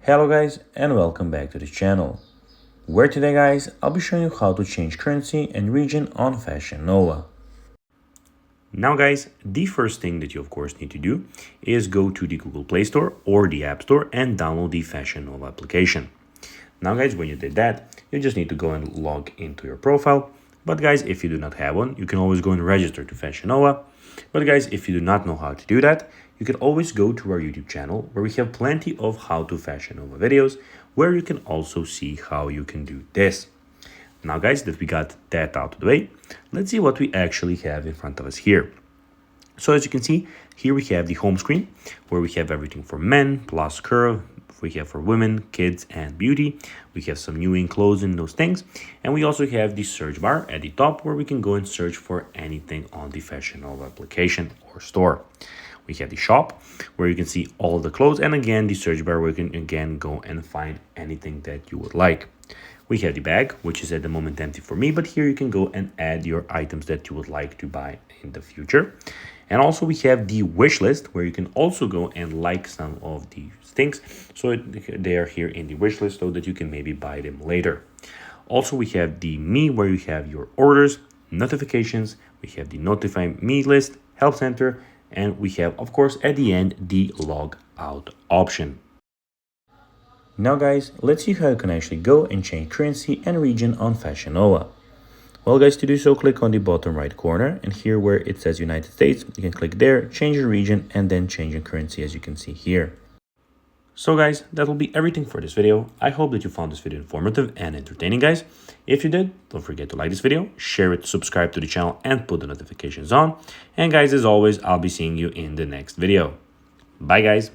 Hello guys and welcome back to the channel, where today guys I'll be showing you how to change currency and region on Fashion Nova. Now guys, the first thing that you of course need to do is go to the Google Play Store or the App Store and download the Fashion Nova application. Now guys, when you did that, you just need to go and log into your profile. But guys, if you do not have one, you can always go and register to Fashion Nova. But guys, if you do not know how to do that, you can always go to our YouTube channel where we have plenty of how to Fashion Nova videos where you can also see how you can do this. Now guys, that we got that out of the way, let's see what we actually have in front of us here. So as you can see, here we have the home screen where we have everything for men, plus curve, we have for women, kids, and beauty. We have some new clothes and those things. And we also have the search bar at the top where we can go and search for anything on the Fashion Nova application or store. We have the shop where you can see all the clothes, and again the search bar where you can again go and find anything that you would like. We have the bag, which is at the moment empty for me, but here you can go and add your items that you would like to buy in the future. And also we have the wish list where you can also go and like some of these things. So they are here in the wish list so that you can maybe buy them later. Also we have the me where you have your orders, notifications, we have the notify me list, help center, and we have of course at the end the log out option. Now guys, let's see how you can actually go and change currency and region on Fashion Nova. Well guys, to do so, click on the bottom right corner, and here where it says United States, you can click there, change your region, and then change your currency as you can see here. So guys, that will be everything for this video. I hope that you found this video informative and entertaining guys. If you did, don't forget to like this video, share it, subscribe to the channel, and put the notifications on. And guys, as always, I'll be seeing you in the next video. Bye guys.